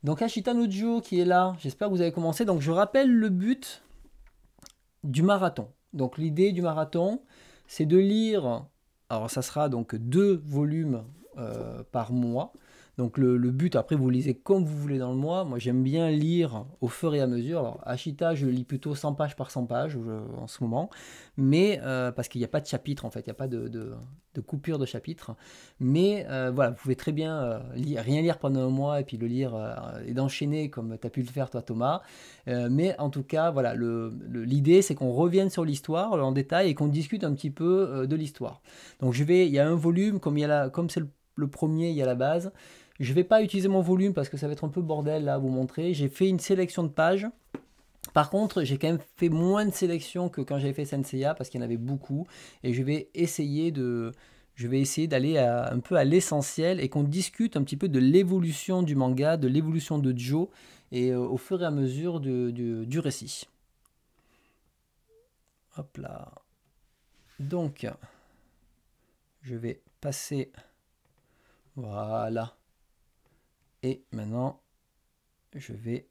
Donc Ashita no Joe qui est là, j'espère que vous avez commencé. Donc je rappelle le but du marathon. Donc l'idée du marathon, c'est de lire, alors ça sera donc 2 volumes par mois. Donc le but, après vous lisez comme vous voulez dans le mois. Moi j'aime bien lire au fur et à mesure. Alors Ashita, je lis plutôt 100 pages par 100 pages en ce moment. Mais parce qu'il n'y a pas de chapitre en fait, il n'y a pas de coupure de chapitre. Mais voilà, vous pouvez très bien rien lire pendant un mois et puis le lire et d'enchaîner comme tu as pu le faire toi Thomas. Mais en tout cas, voilà, l'idée c'est qu'on revienne sur l'histoire en détail et qu'on discute un petit peu de l'histoire. Donc il y a un volume, comme c'est le premier, il y a la base. Je ne vais pas utiliser mon volume parce que ça va être un peu bordel là à vous montrer. J'ai fait une sélection de pages. Par contre, j'ai quand même fait moins de sélections que quand j'avais fait Senseiya parce qu'il y en avait beaucoup. Et je vais essayer d'aller un peu à l'essentiel et qu'on discute un petit peu de l'évolution du manga, de l'évolution de Joe et au fur et à mesure du récit. Hop là. Donc, je vais passer. Voilà. Et maintenant, je vais.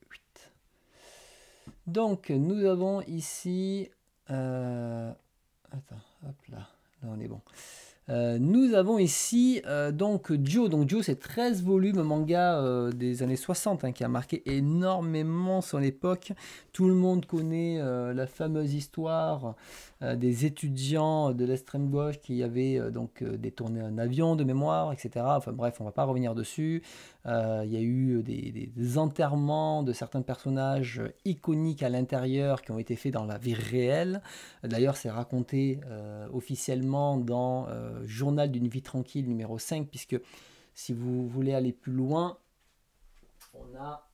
Donc, nous avons ici. Attends, hop là. Là, on est bon. Nous avons ici donc Joe. Donc Joe, c'est 13 volumes manga des années 60 hein, qui a marqué énormément son époque. Tout le monde connaît la fameuse histoire des étudiants de l'extrême gauche qui avaient détourné un avion de mémoire, etc. Enfin bref, on va pas revenir dessus. Il y a eu des enterrements de certains personnages iconiques à l'intérieur qui ont été faits dans la vie réelle. D'ailleurs, c'est raconté officiellement dans Journal d'une vie tranquille numéro 5, puisque si vous voulez aller plus loin, on a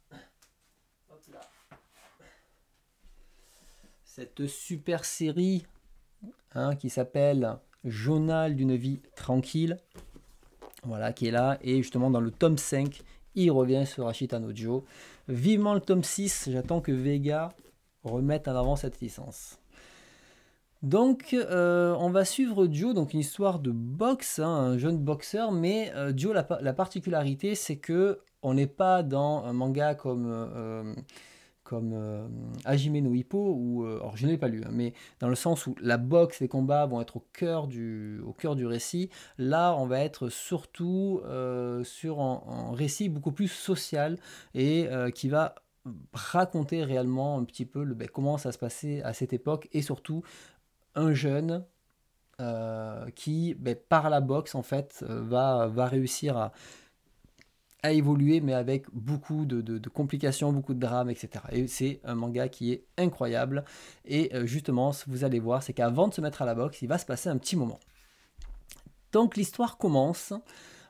hop là, cette super série hein, qui s'appelle Journal d'une vie tranquille, voilà, qui est là, et justement dans le tome 5, il revient sur Ashita no Joe. Vivement le tome 6, j'attends que Vega remette en avant cette licence. Donc, on va suivre Joe, donc une histoire de boxe, hein, un jeune boxeur, mais Joe, la particularité, c'est que on n'est pas dans un manga comme Hajime no Ippo, alors je ne l'ai pas lu, hein, mais dans le sens où la boxe, les combats vont être au cœur du récit. Là, on va être surtout sur un récit beaucoup plus social et qui va raconter réellement un petit peu comment ça se passait à cette époque et surtout un jeune qui, par la boxe, en fait, va réussir à évoluer, mais avec beaucoup de complications, beaucoup de drames, etc. Et c'est un manga qui est incroyable. Et justement, ce que vous allez voir, c'est qu'avant de se mettre à la boxe, il va se passer un petit moment. Donc l'histoire commence.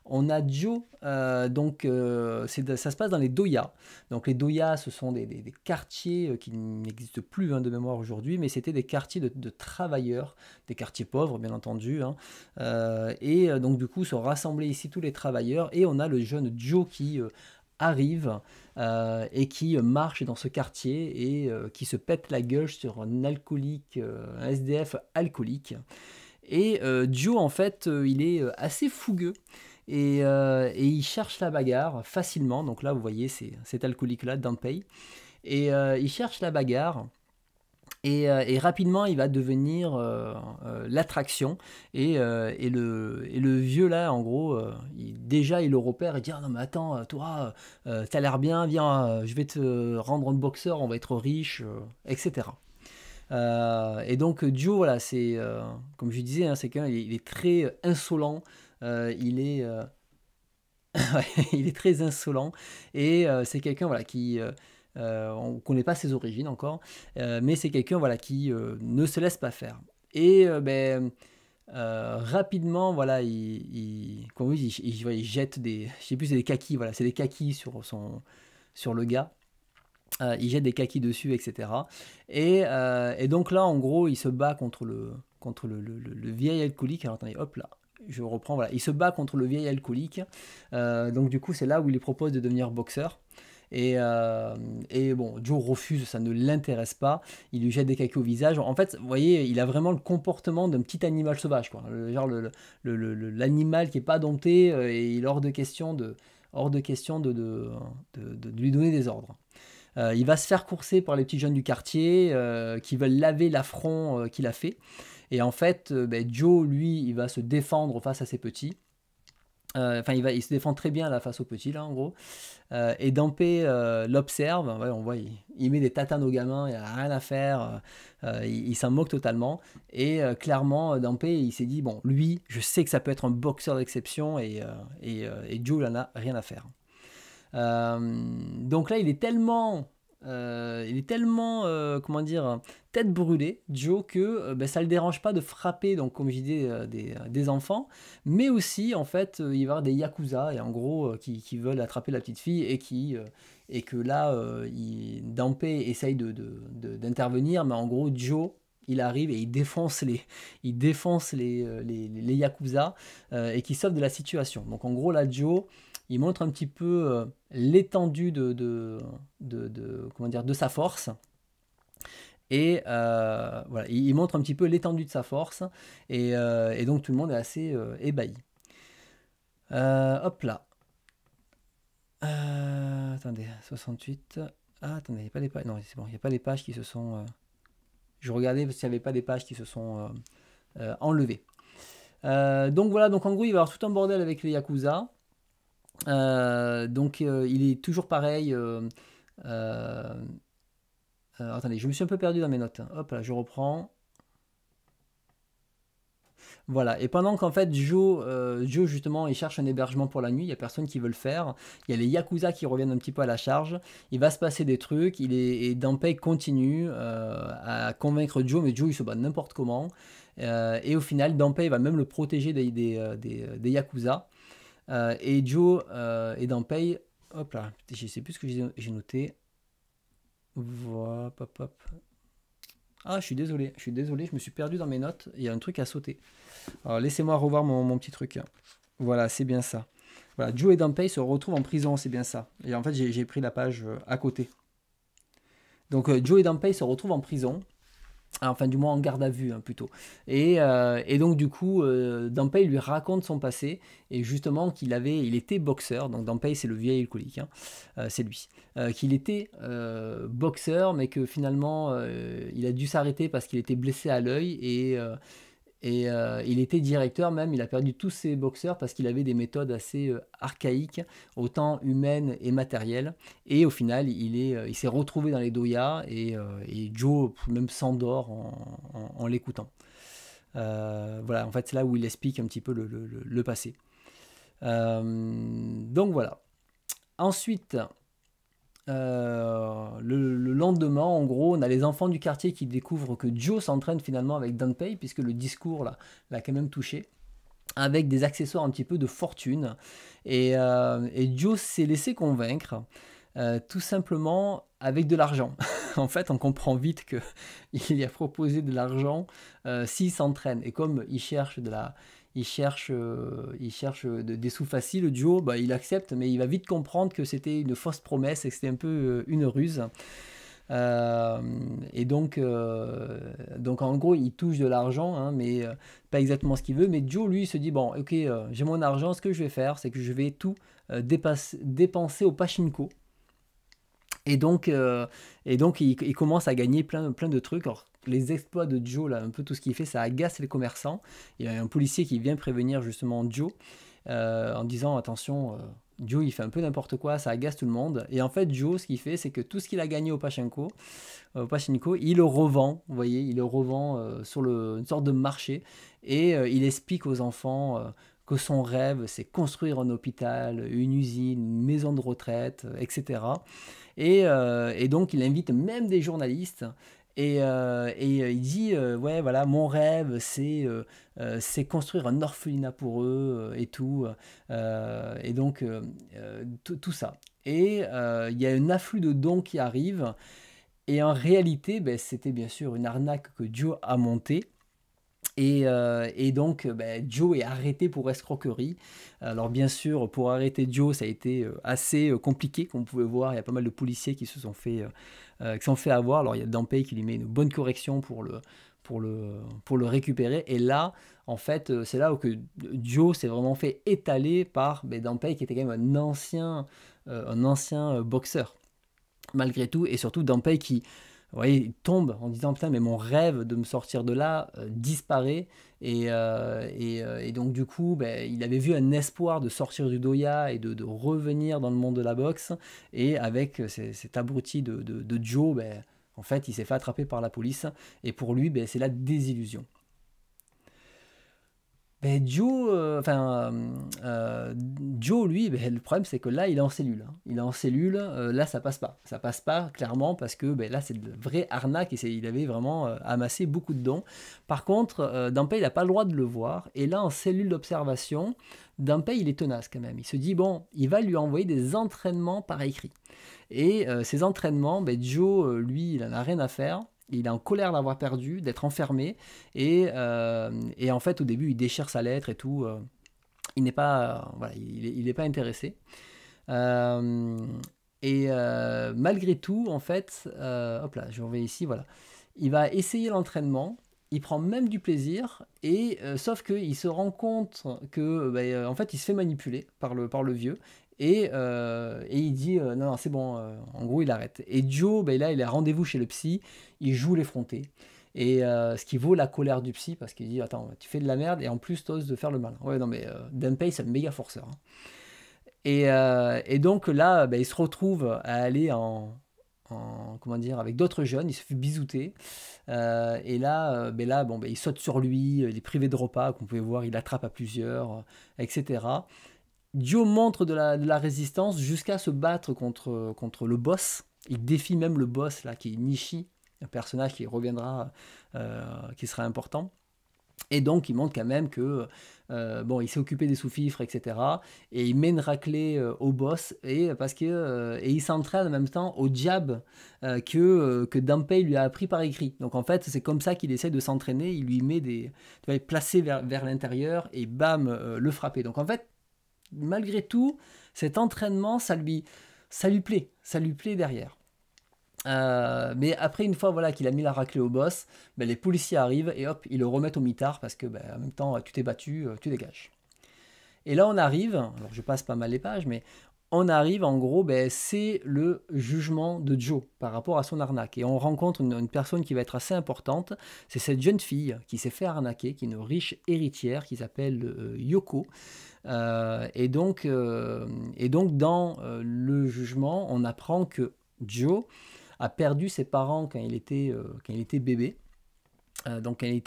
On a Joe, ça se passe dans les doyas. Donc les doyas, ce sont des quartiers qui n'existent plus hein, de mémoire aujourd'hui, mais c'était des quartiers de travailleurs, des quartiers pauvres bien entendu. Hein. Donc du coup, sont rassemblés ici tous les travailleurs, et on a le jeune Joe qui arrive et qui marche dans ce quartier et qui se pète la gueule sur un alcoolique, un SDF alcoolique. Et Joe, en fait, il est assez fougueux et il cherche la bagarre facilement. Donc là, vous voyez, c'est cet alcoolique-là, Danpei. Et il cherche la bagarre. Et rapidement, il va devenir l'attraction. Et le vieux, là, en gros, déjà, il le repère et dit ah, non, mais attends, toi, t'as l'air bien, viens, je vais te rendre un boxeur, on va être riche, etc. Et donc Joe, voilà, c'est comme je disais, hein, c'est il est très insolent. Il est, il est très insolent et c'est quelqu'un voilà on connaît pas ses origines encore, mais c'est quelqu'un voilà qui ne se laisse pas faire. Et rapidement, voilà, comme vous dites, il jette je sais plus, c'est des kakis, voilà, c'est des kakis sur le gars. Il jette des kakis dessus, etc. Et donc là, en gros, il se bat contre le vieil alcoolique. Alors attendez, hop là, je reprends. Voilà, il se bat contre le vieil alcoolique. Donc du coup, c'est là où il lui propose de devenir boxeur. Et bon, Joe refuse, ça ne l'intéresse pas. Il lui jette des kakis au visage. En fait, vous voyez, il a vraiment le comportement d'un petit animal sauvage, quoi. Genre l'animal qui est pas dompté et il est hors de question de. hors de question de lui donner des ordres. Il va se faire courser par les petits jeunes du quartier qui veulent laver l'affront qu'il a fait. Et en fait, Joe, lui, il va se défendre face à ces petits. Enfin, il se défend très bien là, face aux petits, là, en gros. Et Dampé l'observe. Ouais, on voit, il met des tatanes aux gamins, il n'y a rien à faire. Il s'en moque totalement. Et clairement, Dampé, il s'est dit, bon, lui, je sais que ça peut être un boxeur d'exception. Et Joe, il n'en a rien à faire. Donc là, il est tellement, comment dire, tête brûlée, Joe, que ça le dérange pas de frapper, donc comme je disais, des enfants, mais aussi, en fait, il va y avoir des yakuza, et en gros, qui veulent attraper la petite fille, et que là, Dampé essaye d'intervenir, mais en gros, Joe, il arrive et il défonce les yakuza, et qui sauve de la situation. Donc en gros, là, Joe, il montre un petit peu l'étendue comment dire, de sa force. Et voilà, il montre un petit peu l'étendue de sa force. Et donc tout le monde est assez ébahi. Hop là. Attendez, 68. Ah, attendez, il n'y a pas les pages. Non, c'est bon, il n'y a pas les pages qui se sont. Je regardais parce qu'il n'y avait pas des pages qui se sont enlevées. Donc voilà, donc en gros, il va y avoir tout un bordel avec les Yakuza. Donc il est toujours pareil. Attendez, je me suis un peu perdu dans mes notes. Hop là, je reprends. Voilà, et pendant qu'en fait Joe justement il cherche un hébergement pour la nuit, il n'y a personne qui veut le faire, il y a les Yakuza qui reviennent un petit peu à la charge, il va se passer des trucs, et Dampé continue à convaincre Joe, mais Joe il se bat n'importe comment, et au final Dampé va même le protéger des Yakuza, et Joe et Dampé, hop là, je sais plus ce que j'ai noté, voilà, hop, hop. Ah, je suis désolé, je me suis perdu dans mes notes, il y a un truc à sauter. Alors laissez-moi revoir mon petit truc. Voilà, c'est bien ça. Voilà, Joe et Dampé se retrouvent en prison, c'est bien ça. Et en fait, j'ai pris la page à côté. Donc Joe et Dampé se retrouvent en prison. Enfin, du moins en garde à vue, hein, plutôt. Et donc, du coup, Dampé lui raconte son passé, et justement il était boxeur. Donc, Dampé, c'est le vieil alcoolique, hein, c'est lui. Qu'il était boxeur, mais que finalement, il a dû s'arrêter parce qu'il était blessé à l'œil, et il était directeur même, il a perdu tous ses boxeurs parce qu'il avait des méthodes assez archaïques, autant humaines et matérielles. Et au final, il s'est retrouvé dans les doyas, et Joe même s'endort en l'écoutant. Voilà, en fait, c'est là où il explique un petit peu le passé. Donc voilà. Ensuite, le lendemain, en gros, on a les enfants du quartier qui découvrent que Joe s'entraîne finalement avec Dampé, puisque le discours là l'a quand même touché, avec des accessoires un petit peu de fortune. Et Joe s'est laissé convaincre, tout simplement avec de l'argent. En fait, on comprend vite qu'il a proposé de l'argent s'il s'entraîne. Et comme il cherche des sous faciles, Joe, il accepte, mais il va vite comprendre que c'était une fausse promesse et que c'était un peu une ruse. Et donc en gros, il touche de l'argent, hein, mais pas exactement ce qu'il veut. Mais Joe, lui, se dit, bon, ok, j'ai mon argent, ce que je vais faire, c'est que je vais tout dépenser au pachinko. Et donc il commence à gagner plein de trucs. Alors, les exploits de Joe, là, un peu tout ce qu'il fait, ça agace les commerçants. Il y a un policier qui vient prévenir justement Joe en disant, attention, Joe il fait un peu n'importe quoi, ça agace tout le monde. Et en fait, Joe, ce qu'il fait, c'est que tout ce qu'il a gagné au pachinko, il le revend, vous voyez, il le revend sur une sorte de marché. Et il explique aux enfants que son rêve, c'est construire un hôpital, une usine, une maison de retraite, etc. Et donc, il invite même des journalistes. Et il dit, ouais, voilà, mon rêve, c'est construire un orphelinat pour eux, et tout. Et donc, tout ça. Et il y a un afflux de dons qui arrive. Et en réalité, c'était bien sûr une arnaque que Joe a montée. Et donc, Joe est arrêté pour escroquerie. Alors bien sûr, pour arrêter Joe, ça a été assez compliqué, comme vous pouvez voir. Il y a pas mal de policiers qui se sont fait avoir. Alors il y a Dampé qui lui met une bonne correction pour le récupérer. Et là, en fait, c'est là où que Joe s'est vraiment fait étaler par Dampei, qui était quand même un ancien boxeur, malgré tout. Et surtout, Dampei qui, vous voyez, il tombe en disant putain, mais mon rêve de me sortir de là disparaît. Et donc, du coup, il avait vu un espoir de sortir du doya et de revenir dans le monde de la boxe. Et avec cet abruti de Joe, en fait, il s'est fait attraper par la police. Et pour lui, c'est la désillusion. Joe, Joe, lui, le problème c'est que là, il est en cellule. Hein. Il est en cellule, là, ça passe pas. Ça passe pas, clairement, parce que là, c'est de vraie arnaque et il avait vraiment amassé beaucoup de dons. Par contre, Dampei, il n'a pas le droit de le voir. Et là, en cellule d'observation, Dampei, il est tenace quand même. Il se dit, bon, il va lui envoyer des entraînements par écrit. Et ces entraînements, Joe, lui, il en a rien à faire. Il est en colère d'avoir perdu, d'être enfermé, et en fait, au début, il déchire sa lettre et tout. Il n'est pas, voilà, il est pas intéressé. Malgré tout, en fait, hop là, je reviens ici, voilà. Il va essayer l'entraînement. Il prend même du plaisir, et sauf qu'il se rend compte que, en fait, il se fait manipuler par le vieux. Et il dit non, non c'est bon, en gros il arrête. Et Joe, là il a rendez-vous chez le psy, il joue l'effronté. Et ce qui vaut la colère du psy, parce qu'il dit attends, tu fais de la merde et en plus t'oses de faire le mal. Ouais, non, mais Dampei c'est un méga forceur. Hein. Et donc là, il se retrouve à aller comment dire, avec d'autres jeunes, il se fait bisouter. Et là, il saute sur lui, il est privé de repas, comme vous pouvez voir, il l'attrape à plusieurs, etc. Joe montre de la résistance jusqu'à se battre contre le boss. Il défie même le boss, là, qui est Nishi, un personnage qui reviendra, qui sera important. Et donc, il montre quand même que il s'est occupé des sous-fifres, etc. Et il met une raclée au boss, et il s'entraîne en même temps au jab que Dampei lui a appris par écrit. Donc en fait, c'est comme ça qu'il essaie de s'entraîner. Il lui met placé vers l'intérieur et bam, le frapper. Donc en fait, malgré tout, cet entraînement, ça lui plaît derrière. Mais après, une fois qu'il a mis la raclée au boss, les policiers arrivent et hop, ils le remettent au mitard parce que en même temps, tu t'es battu, tu dégages. Et là, on arrive, alors je passe pas mal les pages, mais on arrive en gros, c'est le jugement de Joe par rapport à son arnaque. Et on rencontre une personne qui va être assez importante, c'est cette jeune fille qui s'est fait arnaquer, qui est une riche héritière qui s'appelle Yoko. Et donc dans le jugement, on apprend que Joe a perdu ses parents quand il était bébé, donc quand il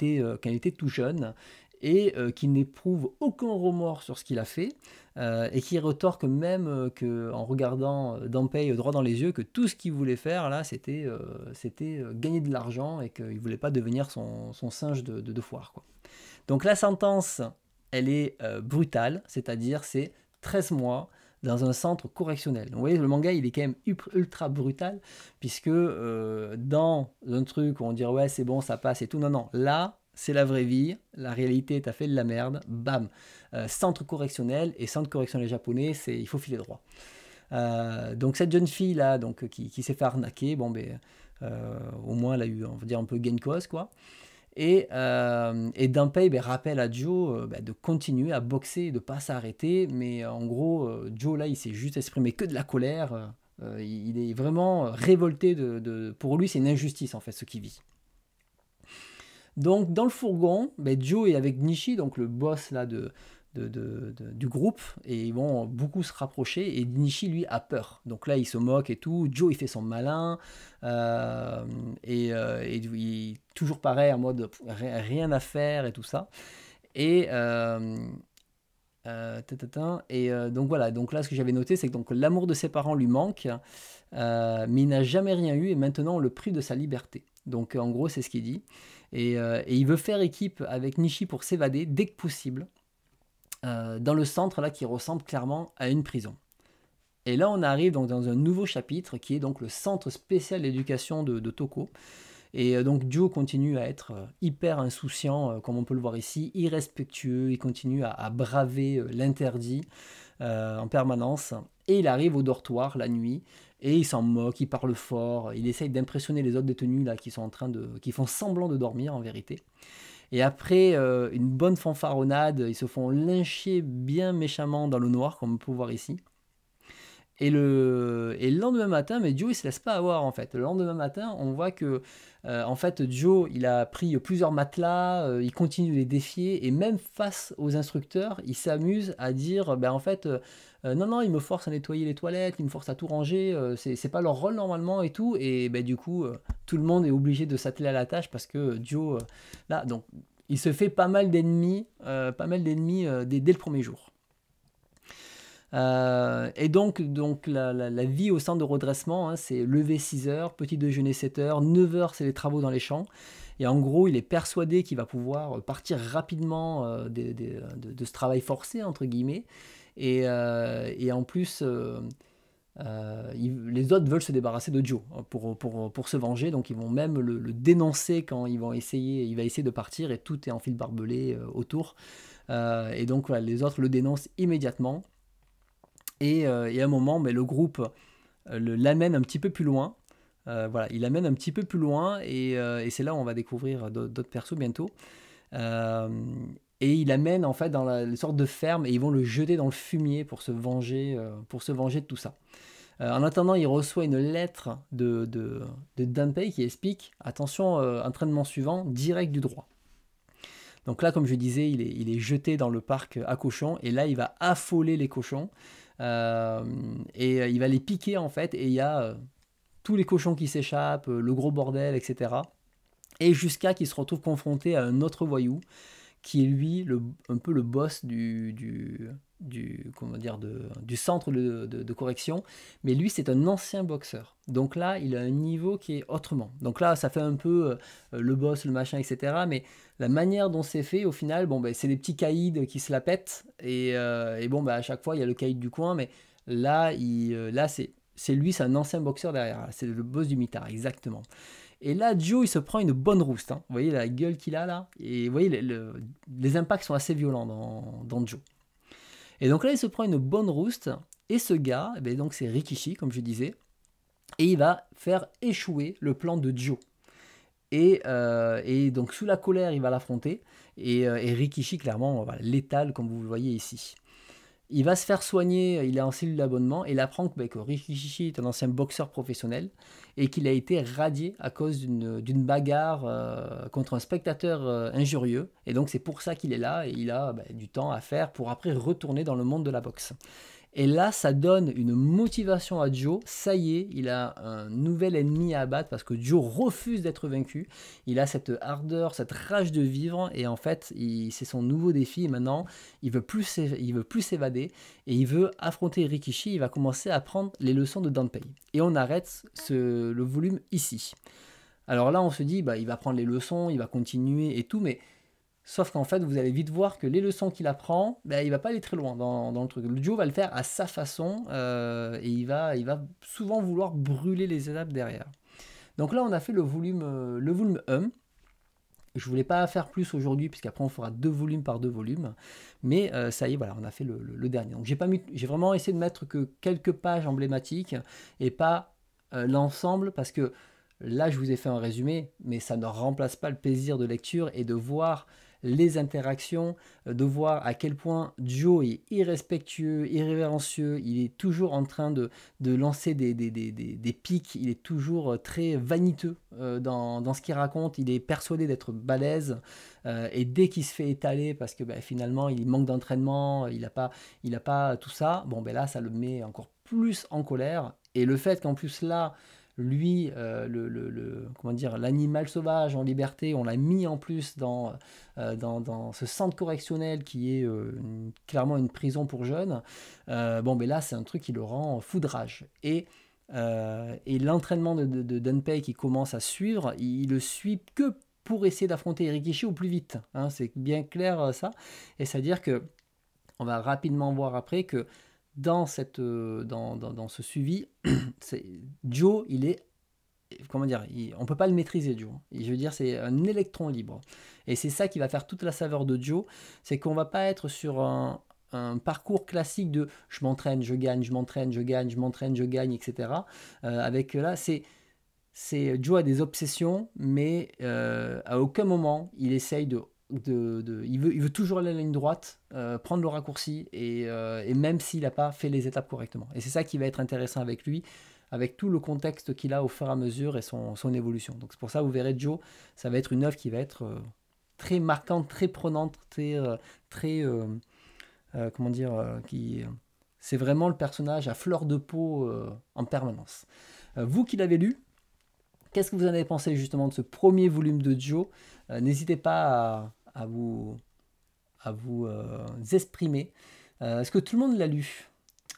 était tout jeune, et qui n'éprouve aucun remords sur ce qu'il a fait, et qui retorque même en regardant Dampei droit dans les yeux que tout ce qu'il voulait faire là, c'était gagner de l'argent et qu'il ne voulait pas devenir son singe de foire, quoi. Donc la sentence, elle est brutale, c'est-à-dire c'est 13 mois dans un centre correctionnel. Donc, vous voyez, le manga, il est quand même ultra brutal, puisque dans un truc où on dirait ouais, c'est bon, ça passe et tout, non, là, c'est la vraie vie, la réalité, t'as fait de la merde, bam, centre correctionnel, et centre correctionnel japonais, il faut filer droit. Donc cette jeune fille là, donc, qui s'est fait arnaquer, au moins elle a eu, on va dire, un peu gain de cause, quoi. Et Dampei rappelle à Joe de continuer à boxer et de ne pas s'arrêter. Mais en gros, Joe, là, il s'est juste exprimé que de la colère. Il est vraiment révolté. Pour lui, c'est une injustice, en fait, ce qu'il vit. Donc, dans le fourgon, Joe est avec Nishi, donc le boss là, du groupe, et ils vont beaucoup se rapprocher, et Nishi lui a peur, donc là il se moque et tout. Joe il fait son malin, il toujours pareil en mode rien à faire et tout ça, donc voilà, donc là ce que j'avais noté c'est que donc l'amour de ses parents lui manque, mais il n'a jamais rien eu et maintenant on le prive de sa liberté. Donc en gros c'est ce qu'il dit, et il veut faire équipe avec Nishi pour s'évader dès que possible, dans le centre là qui ressemble clairement à une prison. Et là on arrive donc dans un nouveau chapitre qui est donc le centre spécial d'éducation de Toko. Et donc Joe continue à être hyper insouciant, comme on peut le voir ici, irrespectueux, il continue à braver l'interdit. en permanence. Et il arrive au dortoir la nuit, et il s'en moque, il parle fort, il essaye d'impressionner les autres détenus là, qui font semblant de dormir en vérité. Et après une bonne fanfaronnade, ils se font lyncher bien méchamment dans le noir, comme on peut voir ici. Et le lendemain matin, mais Joe il se laisse pas avoir en fait. Le lendemain matin, on voit que en fait Joe il a pris plusieurs matelas, il continue de les défier et même face aux instructeurs, il s'amuse à dire ben en fait non non il me force à nettoyer les toilettes, il me force à tout ranger, c'est pas leur rôle normalement et tout et ben du coup tout le monde est obligé de s'atteler à la tâche parce que Joe là donc il se fait pas mal d'ennemis, dès le premier jour. Et donc la vie au centre de redressement, hein, c'est lever 6 heures, petit déjeuner 7 heures, 9 heures c'est les travaux dans les champs. Et en gros, il est persuadé qu'il va pouvoir partir rapidement de ce travail forcé, entre guillemets. Et en plus, les autres veulent se débarrasser de Joe hein, pour se venger. Donc ils vont même le dénoncer quand il va essayer de partir et tout est en fil barbelé autour. Et donc voilà, les autres le dénoncent immédiatement. Et à un moment, mais le groupe l'amène un petit peu plus loin. Voilà, il l'amène un petit peu plus loin et c'est là où on va découvrir d'autres persos bientôt. Euh, et il l'amène en fait dans une sorte de ferme et ils vont le jeter dans le fumier pour se venger de tout ça. En attendant, il reçoit une lettre de Dunpay qui explique attention, entraînement suivant, direct du droit. Donc là, comme je disais, il est jeté dans le parc à cochons et là, il va affoler les cochons. Il va les piquer en fait et il y a tous les cochons qui s'échappent, le gros bordel, etc. Et jusqu'à qu'il se retrouve confronté à un autre voyou qui est lui un peu le boss comment dire, du centre de correction. Mais lui, c'est un ancien boxeur. Donc là, il a un niveau qui est autrement. Donc là, ça fait un peu le boss, le machin, etc. Mais la manière dont c'est fait, au final, bon, ben, c'est des petits caïds qui se la pètent. Et bon, ben, à chaque fois, il y a le caïd du coin. Mais là, là c'est lui, c'est un ancien boxeur derrière. C'est le boss du mitard, exactement. Et là, Joe, il se prend une bonne rouste. Hein. Vous voyez la gueule qu'il a là. Et vous voyez, les impacts sont assez violents dans Joe. Et donc là, il se prend une bonne rouste. Et ce gars, eh bien, donc c'est Rikishi, comme je disais. Et il va faire échouer le plan de Joe. Et donc, sous la colère, il va l'affronter. Et Rikishi, clairement, voilà, létal, comme vous le voyez ici. Il va se faire soigner, il est en cellule d'abonnement, et il apprend que Rikishi est un ancien boxeur professionnel et qu'il a été radié à cause d'une bagarre contre un spectateur injurieux. Et donc c'est pour ça qu'il est là et il a du temps à faire pour après retourner dans le monde de la boxe. Et là, ça donne une motivation à Joe. Ça y est, il a un nouvel ennemi à abattre parce que Joe refuse d'être vaincu. Il a cette ardeur, cette rage de vivre. Et en fait, c'est son nouveau défi. Et maintenant, il veut plus s'évader. Et il veut affronter Rikishi. Il va commencer à prendre les leçons de Danpei. Et on arrête le volume ici. Alors là, on se dit, il va prendre les leçons, il va continuer et tout. Mais sauf qu'en fait, vous allez vite voir que les leçons qu'il apprend, il va pas aller très loin dans le truc. Le Joe va le faire à sa façon et il va souvent vouloir brûler les étapes derrière. Donc là, on a fait le volume 1. Je voulais pas faire plus aujourd'hui, puisqu'après on fera 2 volumes par 2 volumes. Mais ça y est, voilà, on a fait le dernier. Donc j'ai vraiment essayé de mettre que quelques pages emblématiques et pas l'ensemble, parce que là, je vous ai fait un résumé, mais ça ne remplace pas le plaisir de lecture et de voir les interactions, de voir à quel point Joe est irrespectueux, irrévérencieux, il est toujours en train de lancer des pics, il est toujours très vaniteux dans ce qu'il raconte, il est persuadé d'être balèze, et dès qu'il se fait étaler parce que finalement il manque d'entraînement, il n'a pas tout ça, là ça le met encore plus en colère, et le fait qu'en plus là, lui, comment dire, l'animal sauvage en liberté, on l'a mis en plus dans ce centre correctionnel qui est clairement une prison pour jeunes. Là, c'est un truc qui le rend fou de rage. Et l'entraînement de Dunpei qui commence à suivre, il le suit que pour essayer d'affronter Rikishi au plus vite. Hein, c'est bien clair ça. Et c'est-à-dire que on va rapidement voir après que dans ce suivi, Joe, il est, comment dire, on peut pas le maîtriser, Joe. Je veux dire, c'est un électron libre. Et c'est ça qui va faire toute la saveur de Joe, c'est qu'on va pas être sur un parcours classique de je m'entraîne, je gagne, je m'entraîne, je gagne, je m'entraîne, je gagne, etc. Avec là, Joe a des obsessions, mais à aucun moment il essaye il veut toujours aller à la ligne droite, prendre le raccourci, et même s'il n'a pas fait les étapes correctement. Et c'est ça qui va être intéressant avec lui, avec tout le contexte qu'il a au fur et à mesure et son évolution. Donc c'est pour ça, vous verrez Joe, ça va être une œuvre qui va être très marquante, très prenante, très comment dire, c'est vraiment le personnage à fleur de peau en permanence. Vous qui l'avez lu, qu'est-ce que vous en avez pensé justement de ce premier volume de Joe? N'hésitez pas à vous exprimer. Est-ce que tout le monde l'a lu?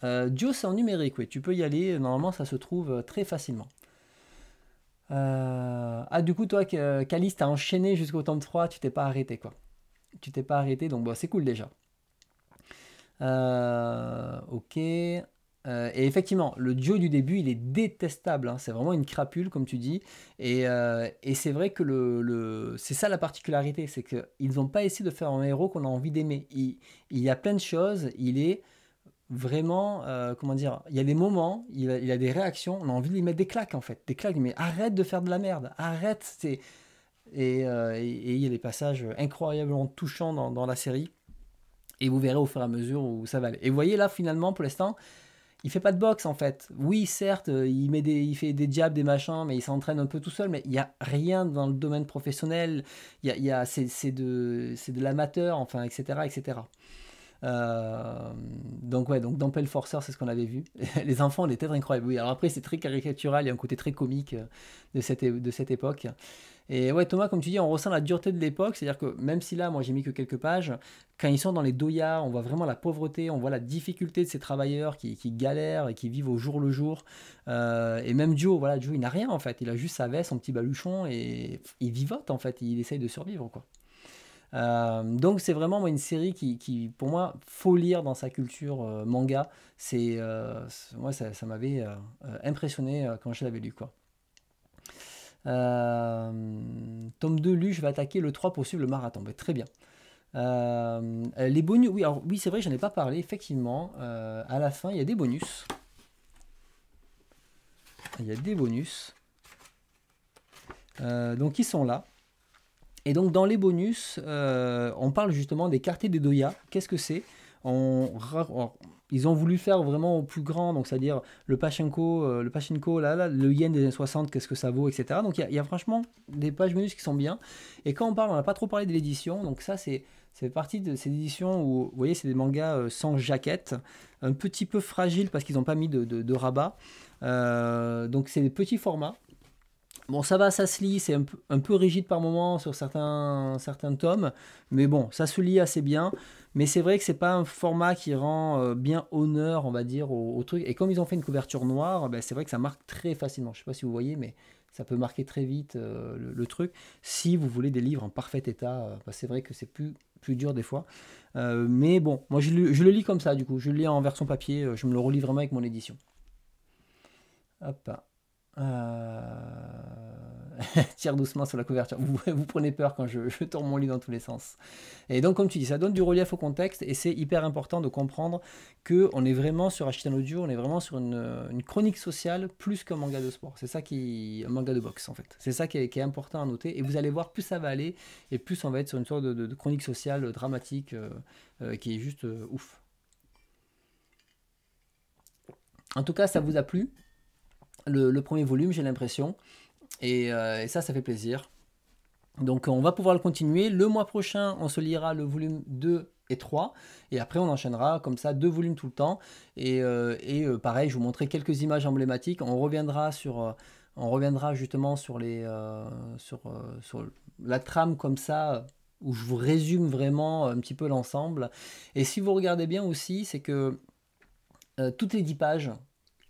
Joe, c'est en numérique, oui, tu peux y aller, normalement ça se trouve très facilement. Du coup, toi, Calice, t'as enchaîné jusqu'au tome 3, tu t'es pas arrêté, quoi. Tu t'es pas arrêté, donc bon, c'est cool déjà. Ok. Et effectivement, le Joe du début, il est détestable, hein. C'est vraiment une crapule, comme tu dis. Et c'est vrai que c'est ça la particularité, c'est qu'ils n'ont pas essayé de faire un héros qu'on a envie d'aimer. Il y a plein de choses, il est vraiment, comment dire, il y a des moments, il a des réactions, on a envie de lui mettre des claques en fait. Des claques, mais arrête de faire de la merde, arrête. Et il y a des passages incroyablement touchants dans la série. Et vous verrez au fur et à mesure où ça va aller. Et vous voyez là, finalement, pour l'instant, il fait pas de boxe en fait. Oui, certes, il fait des jabs, des machins, mais il s'entraîne un peu tout seul. Mais il n'y a rien dans le domaine professionnel. C'est de l'amateur, enfin, etc., etc. Donc ouais, donc dans Pale Forcer, c'est ce qu'on avait vu. Les enfants ont des têtes incroyables. Oui, alors après c'est très caricatural, il y a un côté très comique de cette époque. Et ouais, Thomas, comme tu dis, on ressent la dureté de l'époque, c'est-à-dire que même si là, moi j'ai mis que quelques pages, quand ils sont dans les doyas, on voit vraiment la pauvreté, on voit la difficulté de ces travailleurs qui galèrent et qui vivent au jour le jour. Et même Joe, voilà, Joe il n'a rien en fait, il a juste sa veste, son petit baluchon et il vivote en fait, il essaye de survivre quoi. Donc c'est vraiment une série qui, pour moi, faut lire dans sa culture manga. Moi ça m'avait impressionné quand je l'avais lu quoi. Tome 2 lu, je vais attaquer le 3 pour suivre le marathon. Mais très bien. Les bonus, oui, alors, oui c'est vrai, j'en ai pas parlé. Effectivement, à la fin, il y a des bonus. Il y a des bonus. Donc ils sont là. Et donc dans les bonus, on parle justement des quartiers des doyas. Qu'est-ce que c'est? Ils ont voulu faire vraiment au plus grand, donc c'est-à-dire le pachinko, là, le yen des années 60, qu'est-ce que ça vaut, etc. Donc il y a franchement des pages bonus qui sont bien. Et quand on parle, on n'a pas trop parlé de l'édition, donc ça c'est partie de ces éditions où, vous voyez, c'est des mangas sans jaquette, un petit peu fragiles parce qu'ils n'ont pas mis de rabat. Donc c'est des petits formats. Bon, ça va, ça se lit, c'est un peu rigide par moment sur certains tomes, mais bon, ça se lit assez bien. Mais c'est vrai que c'est pas un format qui rend bien honneur, on va dire, au truc. Et comme ils ont fait une couverture noire, ben, c'est vrai que ça marque très facilement. Je sais pas si vous voyez, mais ça peut marquer très vite le truc. Si vous voulez des livres en parfait état, c'est vrai que c'est plus dur des fois. Mais bon, moi je le lis comme ça, du coup. Je le lis en version papier, je me le relis vraiment avec mon édition. Hop. Tire doucement sur la couverture. Vous prenez peur quand je tourne mon lit dans tous les sens. Et donc, comme tu dis, ça donne du relief au contexte et c'est hyper important de comprendre qu'on est vraiment sur Ashita no Joe, on est vraiment sur une chronique sociale plus qu'un manga de sport. C'est ça un manga de boxe en fait. C'est ça qui est important à noter. Et vous allez voir, plus ça va aller et plus on va être sur une sorte de chronique sociale dramatique qui est juste ouf. En tout cas, ça vous a plu le premier volume, j'ai l'impression. Et ça fait plaisir. Donc on va pouvoir le continuer. Le mois prochain, on se lira le volume 2 et 3. Et après, on enchaînera comme ça 2 volumes tout le temps. Et pareil, je vous montrerai quelques images emblématiques. On reviendra justement sur la trame comme ça, où je vous résume vraiment un petit peu l'ensemble. Et si vous regardez bien aussi, c'est que toutes les 10 pages,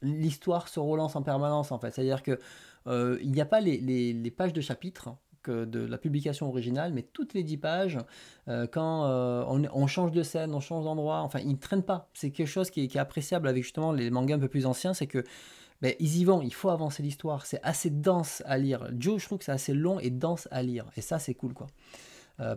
l'histoire se relance en permanence en fait. C'est-à-dire que il n'y a pas les pages de chapitres que de la publication originale, mais toutes les 10 pages, quand on change de scène, on change d'endroit, enfin, ils ne traînent pas. C'est quelque chose qui est appréciable avec justement les mangas un peu plus anciens, c'est que ils y vont, il faut avancer l'histoire, c'est assez dense à lire. Joe, je trouve que c'est assez long et dense à lire, et ça, c'est cool, quoi.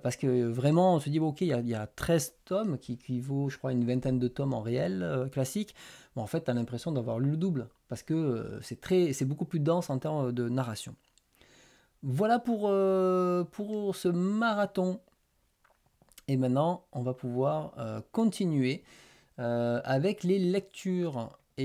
Parce que vraiment, on se dit, bon, ok, il y a 13 tomes qui vaut, je crois, une vingtaine de tomes en réel classique. Mais en fait, tu as l'impression d'avoir lu le double, parce que c'est beaucoup plus dense en termes de narration. Voilà pour ce marathon. Et maintenant, on va pouvoir continuer avec les lectures.